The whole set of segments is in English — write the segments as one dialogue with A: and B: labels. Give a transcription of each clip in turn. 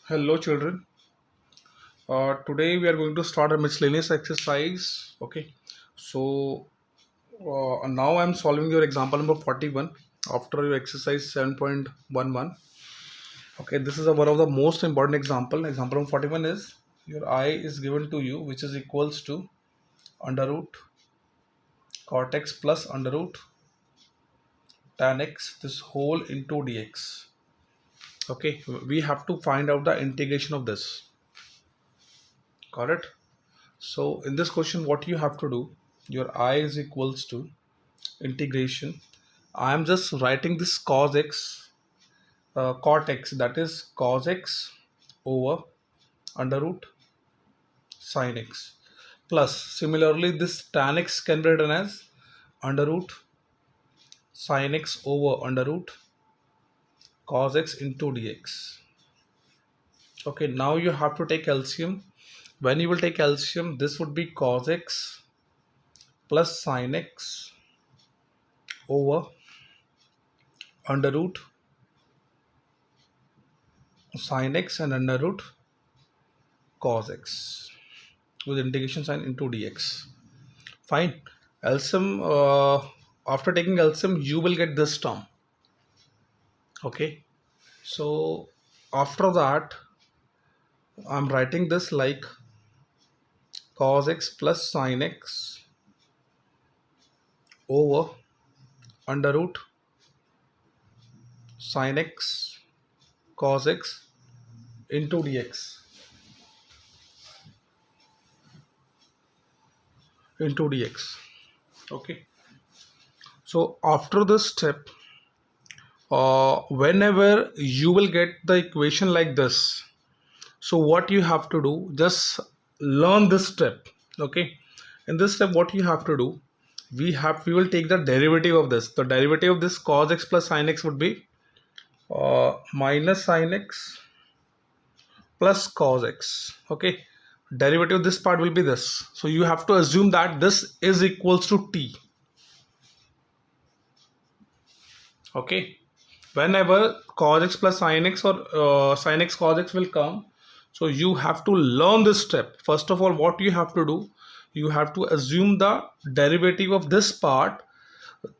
A: Hello children. Today we are going to start a miscellaneous exercise. Okay. So now I am solving your example number 41 after your exercise 7.11. Okay. This is one of the most important example. Example number 41 is your I is given to you, which is equals to under root cot x plus under root tan x this whole into dx. Okay. We have to find out the integration of this. Got it? So in this question, what you have to do, your I is equals to integration. I am just writing this cos x, cot x, that is cos x over under root sin x, plus similarly this tan x can be written as under root sin x over under root cos x into dx. Okay, now you have to take LCM. When you will take LCM, this would be cos x plus sin x over under root sin x and under root cos x with integration sign into dx. Fine. LCM, after taking LCM, you will get this term. Okay. So after that, I'm writing this like cos x plus sin x over under root sin x cos x into dx. Okay. So after this step, whenever you will get the equation like this, so what you have to do, just learn this step. Okay, in this step what you have to do, we will take the derivative of this. The derivative of this cos x plus sin x would be minus sin x plus cos x. Okay, derivative of this part will be this. So you have to assume that this is equals to t. Okay, whenever cos x plus sin x or sin x cos x will come, so you have to learn this step. First of all, what you have to do, you have to assume the derivative of this part.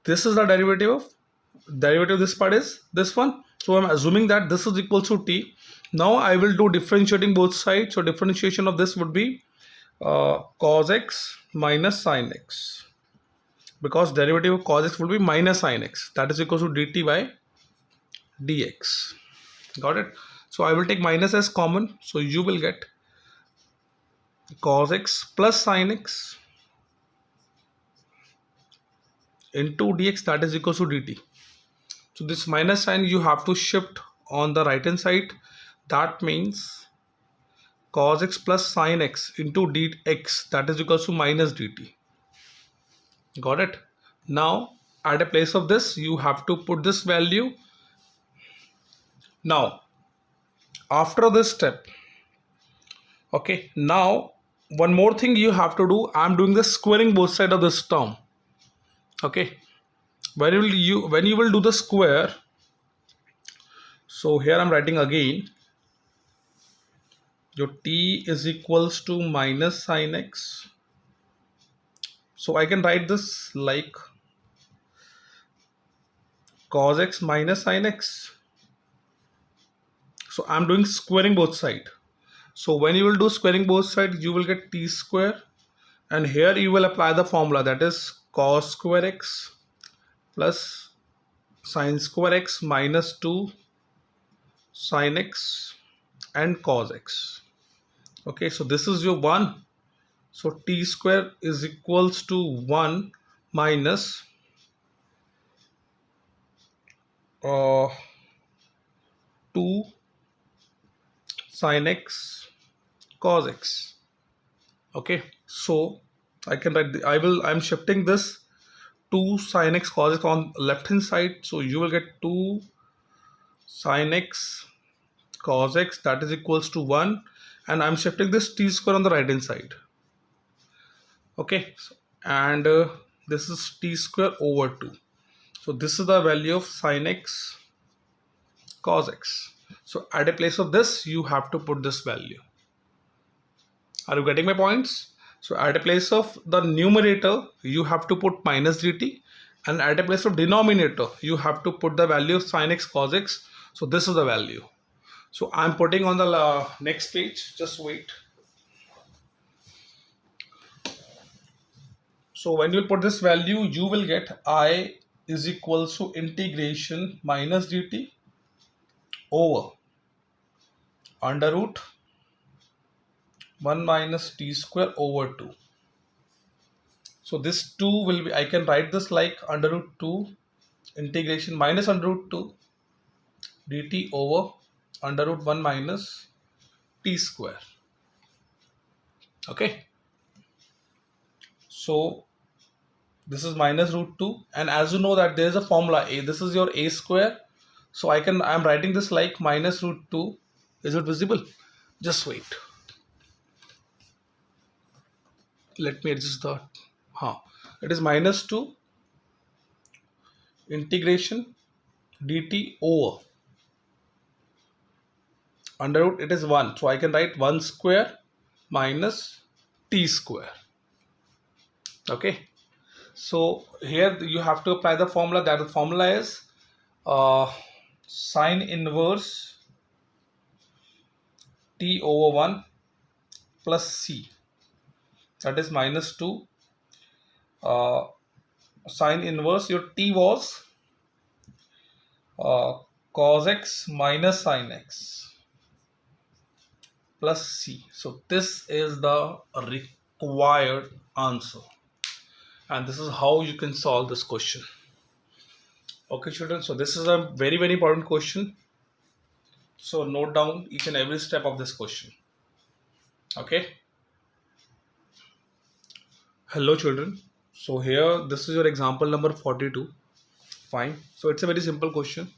A: This is the derivative of this part is this one. So I'm assuming that this is equal to t. Now I will do differentiating both sides. So differentiation of this would be cos x minus sin x, because derivative of cos x will be minus sin x, that is equal to dt by dx. Got it? So I will take minus as common, so you will get cos x plus sin x into dx, that is equal to dt. So this minus sign you have to shift on the right hand side. That means cos x plus sin x into dx, that is equal to minus dt. Got it? Now at a place of this you have to put this value. Now after this step, okay, now one more thing you have to do, I'm doing the squaring both sides of this term. Okay, when you will do the square, so here I'm writing again, your t is equals to minus sin x. So I can write this like cos x minus sin x. So I'm doing squaring both sides. So when you will do squaring both sides, you will get t square, and here you will apply the formula, that is cos square x plus sin square x minus 2 sin x and cos x. Okay, so this is your 1. So t square is equals to 1 minus 2 sin x cos x. Okay, so I can write I'm shifting this 2 sin x cos x on left hand side, so you will get 2 sin x cos x, that is equals to 1, and I'm shifting this t square on the right hand side. Okay, and this is t square over 2. So this is the value of sin x cos x. So at a place of this, you have to put this value. Are you getting my points? So at a place of the numerator, you have to put minus dt, and at a place of denominator, you have to put the value of sin x cos x. So this is the value. So I'm putting on the next page. Just wait. So when you put this value, you will get I is equals to integration minus dt over under root 1 minus t square over 2. So this 2 will be, I can write this like under root 2 integration minus under root 2 dt over under root 1 minus t square. Okay. So this is minus root 2, and as you know that there is a formula a, this is your a square. So I'm writing this like minus root 2. Is it visible? Just wait. Let me adjust the it is minus 2 integration dt over under root, it is 1. So I can write 1 square minus t square. Okay. So here you have to apply the formula. That the formula is sine inverse t over 1 plus c. That is minus 2 sine inverse, your t was cos x minus sin x plus c. So this is the required answer, and this is how you can solve this question. Okay children, so this is a very important question. So note down each and every step of this question. Okay. Hello children. So here this is your example number 42. Fine. So it's a very simple question.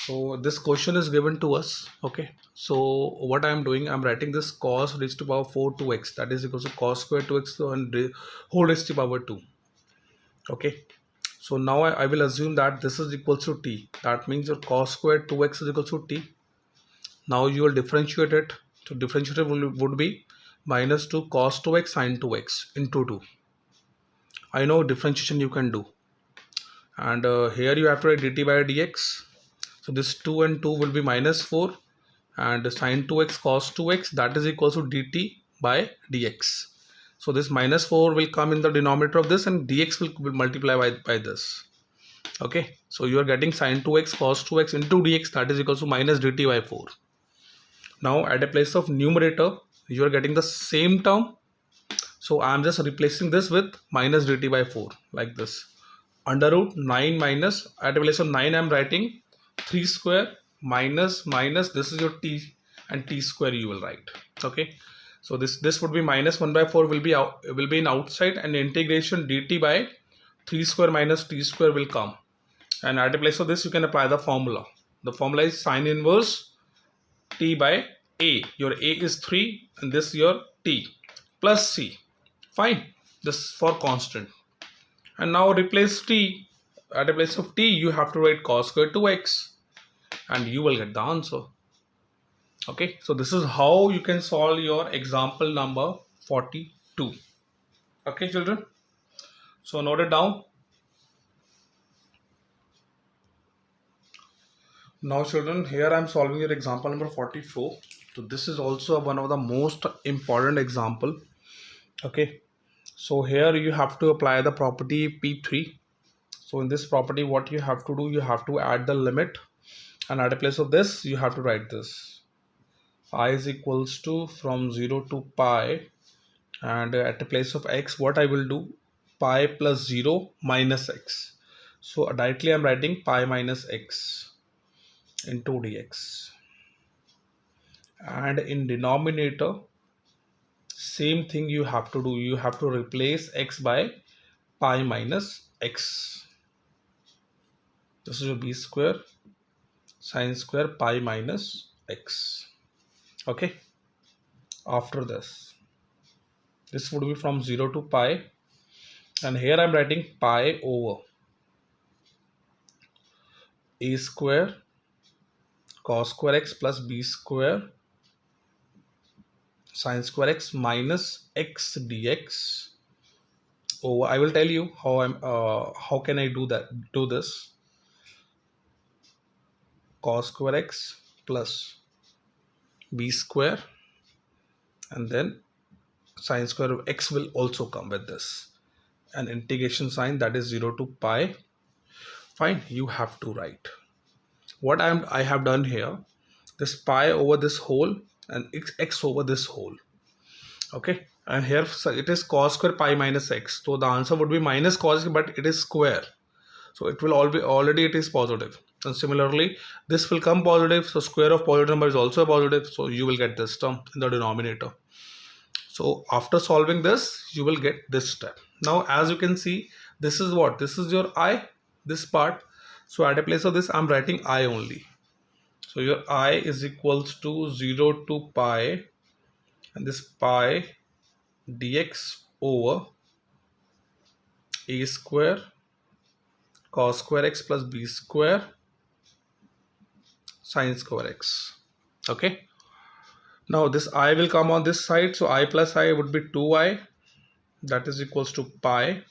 A: So this question is given to us. Okay. So what I am doing, I'm writing this cos raised to power 4 2x, that is equals to cos square 2x and whole raised to power 2. Okay. So now I will assume that this is equals to t. That means your cos square 2x is equals to t. Now you will differentiate it. So differentiate would be minus 2 cos 2x sin 2x into 2. I know differentiation you can do. And here you have to write dt by dx. So this 2 and 2 will be minus 4, and sin 2x cos 2x, that is equals to dt by dx. So this minus 4 will come in the denominator of this, and dx will multiply by this. Okay, so you are getting sin 2x cos 2x into dx, that is equals to minus dt by 4. Now at a place of numerator, you are getting the same term. So I am just replacing this with minus dt by 4 like this. Under root 9 minus, at a place of 9 I am writing 3 square minus this is your t, and t square you will write. Okay. So this would be minus 1 by 4 will be in outside, and integration dt by 3 square minus t square will come. And at a place of this you can apply the formula. The formula is sine inverse t by a. Your a is 3 and this your t plus c. Fine. This for constant. And now replace t. At a place of t you have to write cos square 2x, and you will get the answer. Okay, so this is how you can solve your example number 42. Okay children, so note it down. Now children, here I am solving your example number 44. So this is also one of the most important example. Okay, so here you have to apply the property P3. So in this property, what you have to do, you have to add the limit, and at a place of this you have to write this I is equals to from 0 to pi, and at the place of x, what I will do, pi plus 0 minus x. So directly I'm writing pi minus x into dx, and in denominator same thing you have to do, you have to replace x by pi minus x. This is your b square sine square pi minus x. Okay, after this would be from 0 to pi, and here I'm writing pi over a square cos square x plus b square sin square x minus x dx over, I will tell you how can I do this. Cos square x plus b square and then sin square of x will also come with this, an integration sign, that is 0 to pi. Fine, you have to write what I have done here, this pi over this whole and x over this whole. Okay, and here it is cos square pi minus x, so the answer would be minus cos, but it is square, so it will already it is positive. And similarly this will come positive, so square of positive number is also positive, so you will get this term in the denominator. So after solving this you will get this step. Now as you can see, this is what, this is your I, this part, so at a place of this I'm writing I only. So your I is equals to 0 to pi and this pi dx over a square cos square x plus b square sin square x. Okay, now this I will come on this side, so I plus I would be 2i, that is equals to pi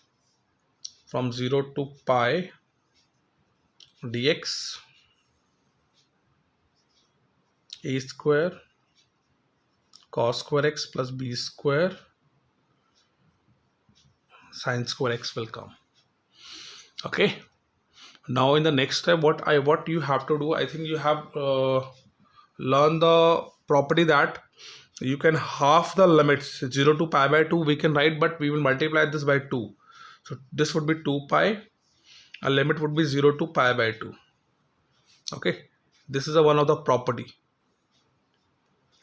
A: from 0 to pi dx a square cos square x plus b square sin square x will come. Okay, now in the next step what you have to do, I think you have learned the property that you can half the limits 0 to pi by 2 we can write, but we will multiply this by 2, so this would be 2 pi, a limit would be 0 to pi by 2. Okay, this is one of the property,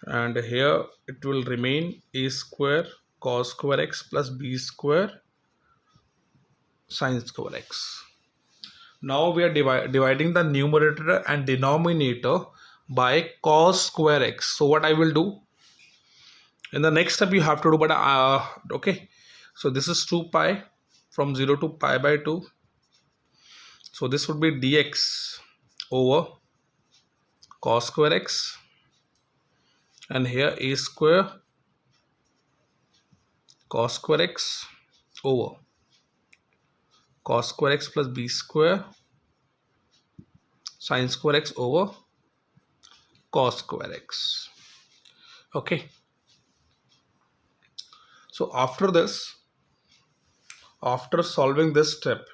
A: and here it will remain a square cos square x plus b square sin square x. Now we are dividing the numerator and denominator by cos square x. So what I will do in the next step you have to do, but okay, so this is 2 pi from 0 to pi by 2, so this would be dx over cos square x, and here a square cos square x over cos square x plus b square sin square x over cos square x. Okay, so after this, after solving this step,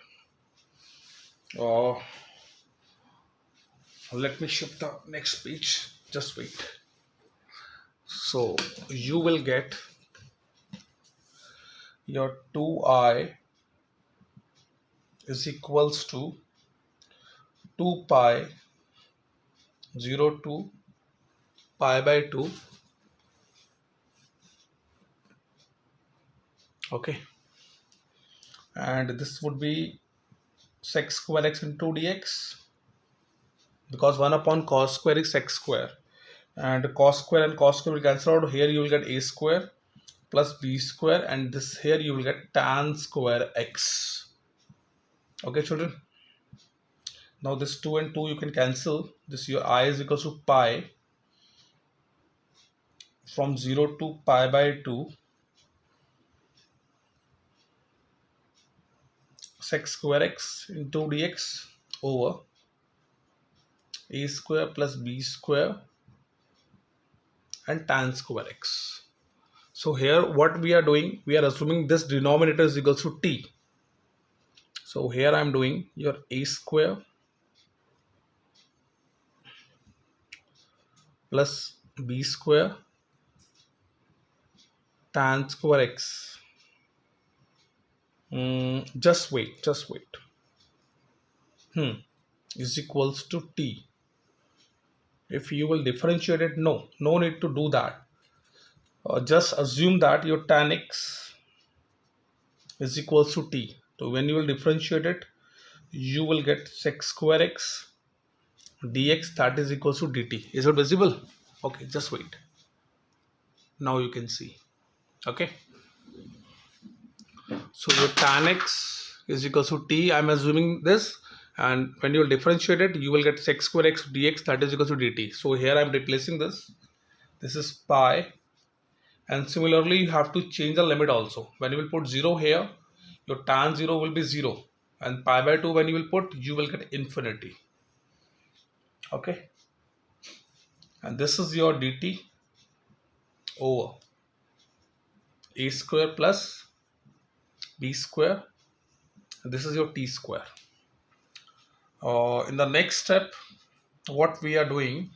A: let me shift the next page, just wait. So you will get your 2i is equals to 2 pi 0 to pi by 2. Okay, and this would be sec square x into dx, because 1 upon cos square is sec square, and cos square will cancel out. Here you will get a square plus b square, and this here you will get tan square x. Okay children, now this 2 and 2 you can cancel, this your I is equals to pi from 0 to pi by 2 sec square x into dx over a square plus b square and tan square x. So here what we are doing, we are assuming this denominator is equals to t. So here I am doing your a square plus b square tan square x. Just wait is equals to t. If you will differentiate it, no need to do that. Just assume that your tan x is equals to t. So when you will differentiate it, you will get sec square x dx, that is equals to dt. Is it visible? Okay, just wait. Now you can see. Okay, so your tan x is equals to t. I am assuming this. and when you will differentiate it, you will get sec square x dx, that is equal to dt. So here I am replacing this. This is pi, and similarly you have to change the limit also. When you will put 0 here, your tan 0 will be 0, and pi by 2 when you will put, you will get infinity. Okay, and this is your dt over a square plus b square, and this is your t square. In the next step, what we are doing,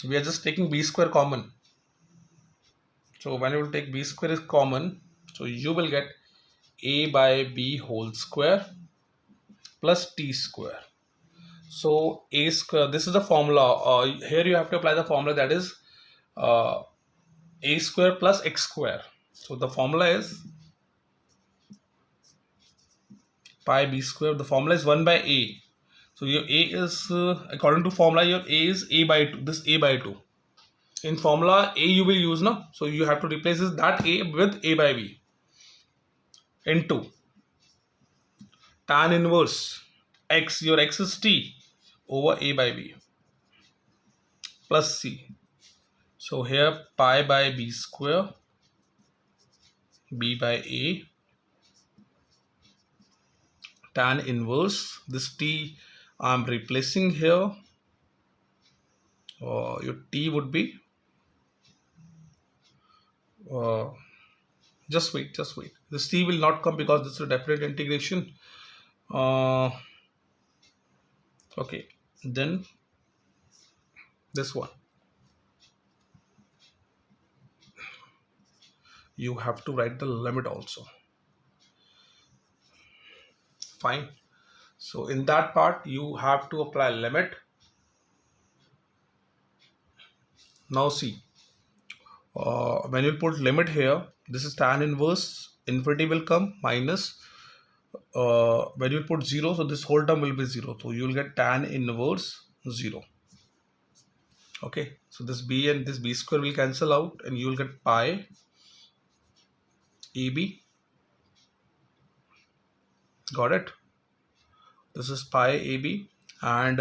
A: we are just taking b square common. So when you will take b square is common, so you will get a by b whole square plus t square. So a square, this is the formula. Here you have to apply the formula, that is a square plus x square. So the formula is pi b square. The formula is 1 by a. So your a is, according to formula, your a is a by 2. This a by 2. In formula a you will use now. So you have to replace this, that a with a by b into tan inverse x. Your x is t over a by b plus c. So here pi by b square, b by a, tan inverse, this t I am replacing here. Your t would be, just wait, this t will not come because this is a definite integration. Okay, then this one you have to write the limit also. Fine. So in that part you have to apply limit. Now see, when you put limit here, this is tan inverse, infinity will come, minus when you put 0, so this whole term will be 0, so you will get tan inverse 0. Okay, so this b and this b square will cancel out, and you will get pi ab. Got it? This is pi ab, and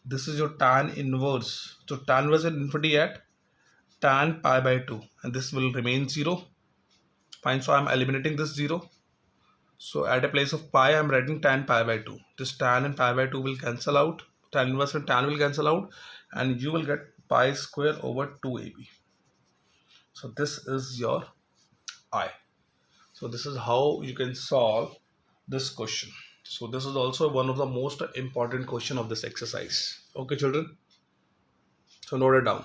A: this is your tan inverse. So tan inverse is infinity at tan pi by 2, and this will remain 0. Fine, so I am eliminating this 0. So at a place of pi I am writing tan pi by 2. This tan and pi by 2 will cancel out, tan inverse and tan will cancel out, and you will get pi square over 2ab. So this is your I. So this is how you can solve this question. So this is also one of the most important question of this exercise. Okay children, so note it down.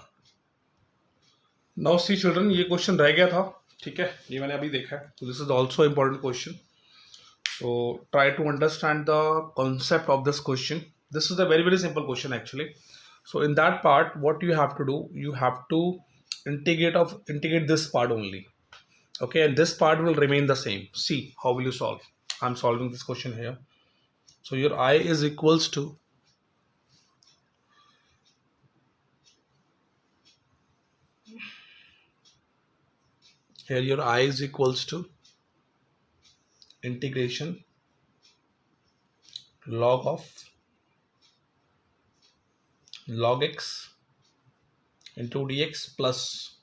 A: Now see children, ये question रह गया था, ठीक है, ये मैंने अभी देखा है. So this is also important question. So try to understand the concept of this question. This is a very simple question actually. So in that part, what you have to do, you have to integrate this part only. Okay, and this part will remain the same. See how will you solve. I'm solving this question here. So your I is equals to, here your I is equals to integration log of log x into dx plus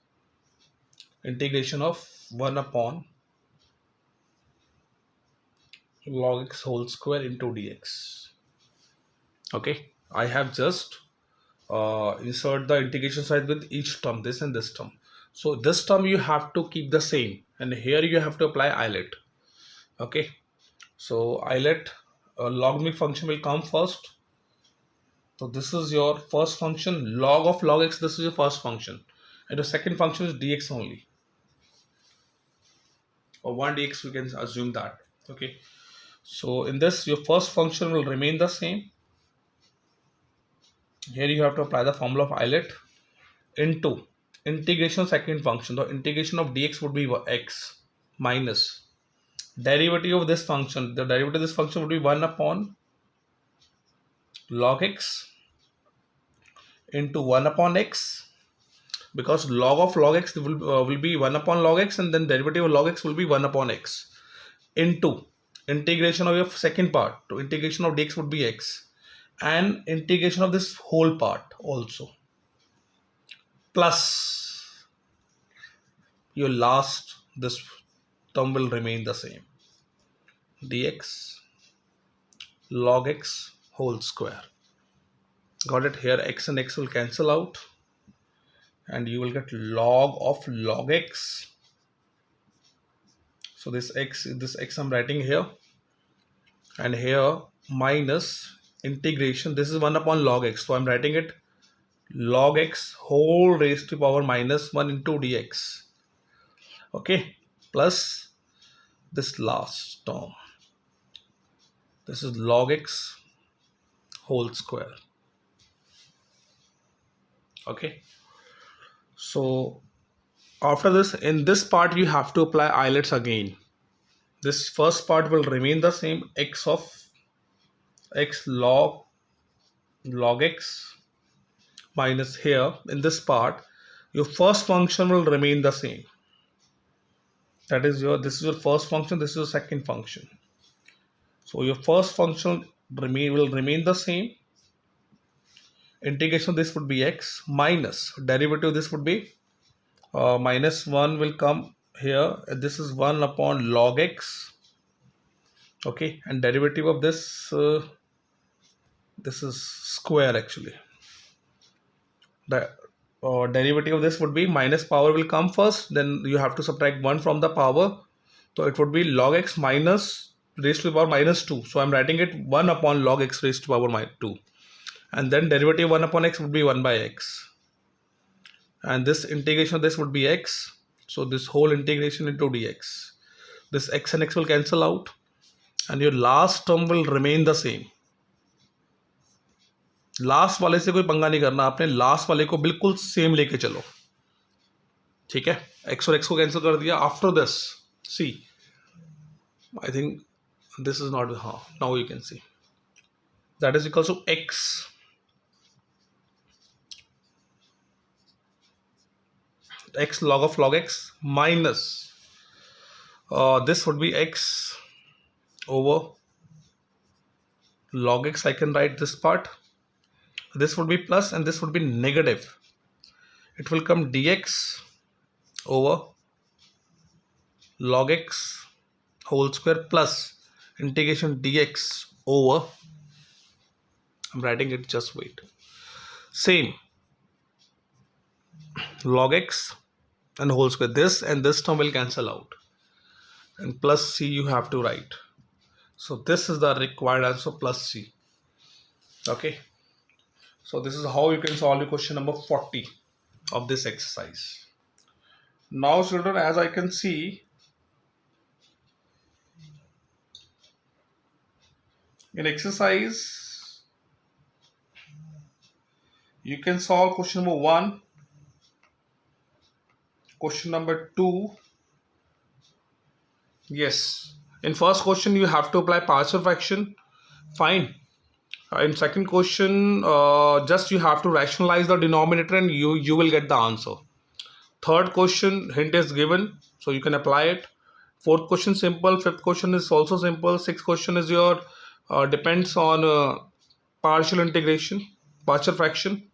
A: integration of 1 upon log x whole square into dx. Okay, I have just insert the integration side with each term, this and this term. So this term you have to keep the same, and here you have to apply eyelet. Okay, so eyelet logarithmic function will come first. So this is your first function, log of log x, this is your first function, and the second function is dx only, or 1 dx, we can assume that. Okay, so in this your first function will remain the same. Here you have to apply the formula of eyelet into integration second function. The integration of dx would be x minus derivative of this function. The derivative of this function would be 1 upon log x into 1 upon x, because log of log x will be 1 upon log x, and then derivative of log x will be 1 upon x, into integration of your second part, so integration of dx would be x, and integration of this whole part also, plus your last, this term will remain the same, dx log x whole square. Got it? Here x and x will cancel out and you will get log of log x. So this x I'm writing here, and here minus integration, this is 1 upon log x, so I'm writing it log x whole raised to power minus 1 into dx. Okay, plus this last term, this is log x whole square. Okay, so after this, in this part you have to apply islets again. This first part will remain the same, x of x log x, minus here in this part your first function will remain the same. That is this is your first function, this is your second function. So your first function will remain the same. Integration of this would be x, minus derivative of this would be minus 1 will come here. This is 1 upon log x. Okay, and derivative of this this is square actually. The derivative of this would be minus power will come first, then you have to subtract 1 from the power, so it would be log x minus raised to the power minus 2. So I'm writing it 1 upon log x raised to the power 2, and then derivative 1 upon x would be 1 by x, and this integration of this would be x, so this whole integration into dx. This x and x will cancel out and your last term will remain the same. Last वाले से कोई पंगा नहीं करना आपने, last वाले को बिल्कुल सेम लेके चलो, ठीक है? x और x को कैंसिल कर दिया. After this C, I think this is not, हाँ, now you can see that is equals to x log of log x minus this would be x over log x. I can write this part, this would be plus and this would be negative. It will come dx over log x whole square plus integration dx over, I'm writing it, just wait, same log x and whole square. This and this term will cancel out and plus c you have to write. So this is the required answer, plus c. Okay, so this is how you can solve the question number 40 of this exercise. Now children, as I can see in exercise, you can solve question number 1, question number 2. Yes, in first question you have to apply partial fraction, fine. In second question just you have to rationalize the denominator and you will get the answer. Third question hint is given, so you can apply it. Fourth question simple, fifth question is also simple, sixth question is your depends on partial integration, partial fraction.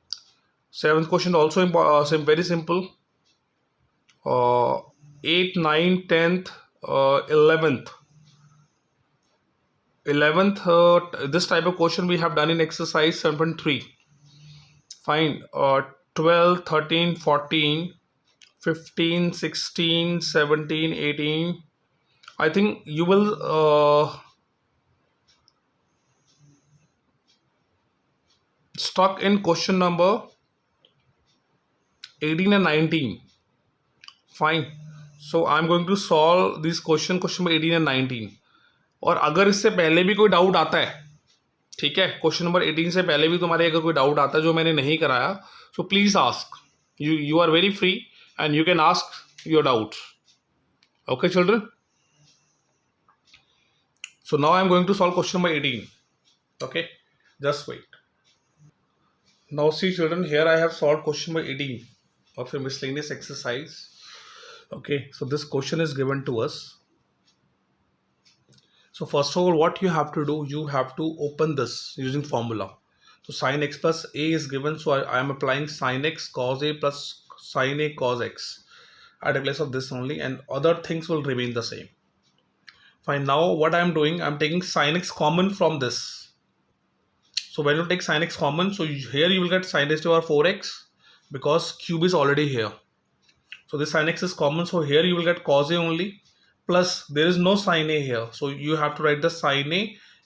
A: Seventh question also very simple. 8th, 9th, 10th, 11th this type of question we have done in exercise 7.3. Fine. 12, 13, 14, 15, 16, 17, 18. I think you will stuck in question number 18 and 19. Fine. So I'm going to solve this question number 18 and 19. और अगर इससे पहले भी कोई doubt आता है, ठीक है, क्वेश्चन नंबर 18 से पहले भी तुम्हारे अगर कोई डाउट आता है जो मैंने नहीं कराया, so please ask, you are very free and you can ask your doubt. Okay children, so now I am going to solve question number 18. Okay, just wait. Now see children, here I have solve question number 18 of a miscellaneous exercise. Okay, so this question is given to us. So first of all, what you have to do, you have to open this using formula. So sin x plus a is given, so I am applying sin x cos a plus sin a cos x at the place of this only, and other things will remain the same. Fine. Now what I am doing, I am taking sin x common from this. So when you take sin x common, so here you will get sin raised to power 4x because cube is already here. So this sin x is common, so here you will get cos a only, plus there is no sin a here, so you have to write the sin a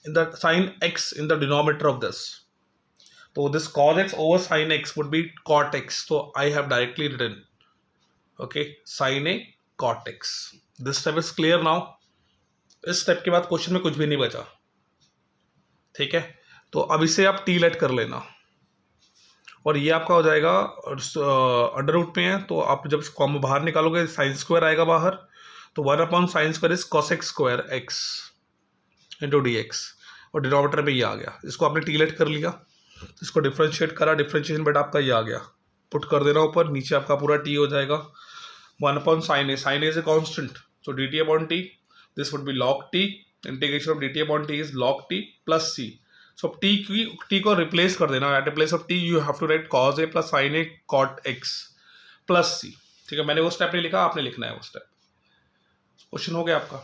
A: in the sin x in the denominator of this. So this cos x over sin x would be cot x, so I have directly written, okay, sin a cot x. This step is clear now. इस step के बाद question में कुछ भी नहीं बचा, ठीक है। तो अब इसे आप टी लेट कर लेना, और ये आपका हो जाएगा अंडर रूट में है, तो आप जब कॉमन बाहर निकालोगे साइन स्क्वायर आएगा बाहर, तो 1 sine square is cos x square x into D x, और डिनोमिनेटर में ये आ गया। इसको आपने टी लेट कर लिया, इसको डिफ्रेंशिएट करा, डिफ्रेंशिएशन बेटा आपका ये आ गया, पुट कर देना ऊपर, नीचे आपका पूरा टी हो जाएगा 1 sine A is a constant, so D T upon T, this would be log T, integration of D T upon T is log T plus C. So T को रिप्लेस कर देना, at a place of T you have to write cos A plus sine A cot X plus C, ठीक है। मैंने वो step नहीं लिखा, आपने लिखना है वो स्टेप। क्वेश्चन हो गया आपका,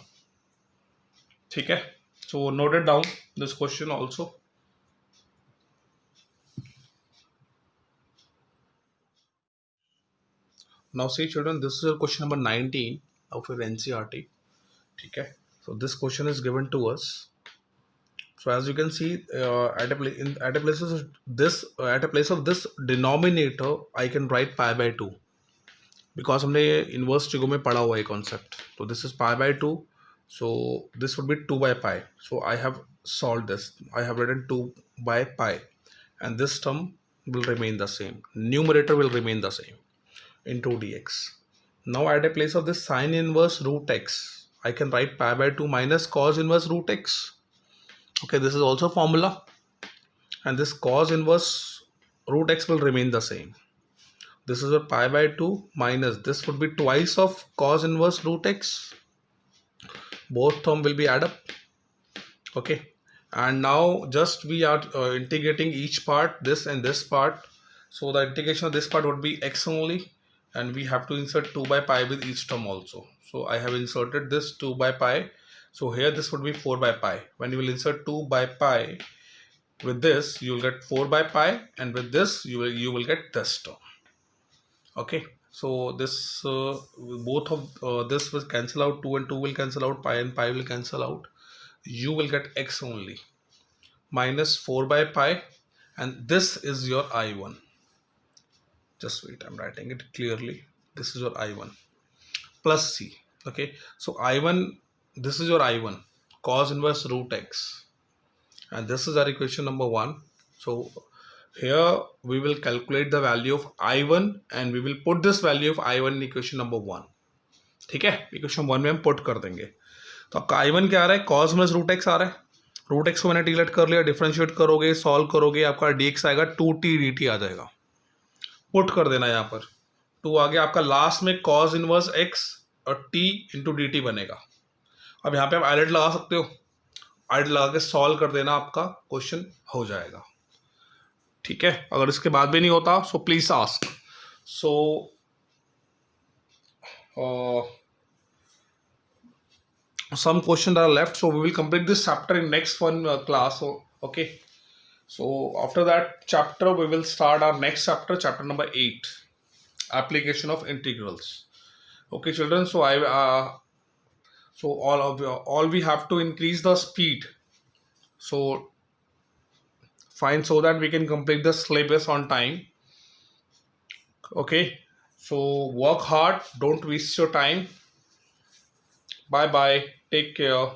A: ठीक है। So note it down this question also. Now see children, this is question number 19 of your NCERT, ठीक है। So this question is given to us. So as you can see, at a place of this denominator, I can write pi by 2, because हमने inverse trigo में पढ़ा हुआ है concept. So this is pi by 2. So this would be 2 by pi. So I have solved this. I have written 2 by pi, and this term will remain the same. Numerator will remain the same into dx. Now at a place of this sin inverse root x, I can write pi by 2 minus cos inverse root x. Okay, this is also formula, and this cos inverse root x will remain the same. This is a pi by 2 minus this would be twice of cos inverse root x. Both term will be add up. Okay, and now just we are integrating each part, this and this part. So the integration of this part would be x only, and we have to insert 2 by pi with each term also. So I have inserted this 2 by pi. So here this would be 4 by pi. When you will insert 2 by pi with this, you will get 4 by pi, and with this you will get this term. Okay, so this both of this will cancel out, 2 and 2 will cancel out, pi and pi will cancel out. You will get x only minus 4 by pi, and this is your I1. Just wait, I'm writing it clearly. This is your I1 plus c. Okay, so I1, this is your I1 cos inverse root x, and this is our equation number 1. So here we will calculate the value of I1, and we will put this value of I1 in equation number 1. ठीक है, equation 1 में हम put कर देंगे। तो आपका I1 क्या आ रहा है, cos इनवर्स रूट एक्स आ रहा है। रूट एक्स को मैंने टी लेट कर लिया, डिफरेंशिएट करोगे, सॉल्व करोगे, आपका dx आएगा 2t dt आ जाएगा। पुट कर देना, यहाँ पर 2 आ गया आपका, लास्ट में cos इनवर्स x और t इंटू डी टी बनेगा। अब यहाँ पे आप आइलेट लगा सकते हो, आइलेट लगा के सॉल्व कर देना, आपका क्वेश्चन हो जाएगा, ठीक है। अगर इसके बाद भी नहीं होता, सो please ask. So some questions are left, so we will complete this chapter in next one class. So okay, so after that chapter we will start our next chapter, chapter number 8, application of integrals. Okay children, so all we have to increase the speed, so fine, so that we can complete the syllabus on time. Okay, so work hard, don't waste your time. Bye bye, take care.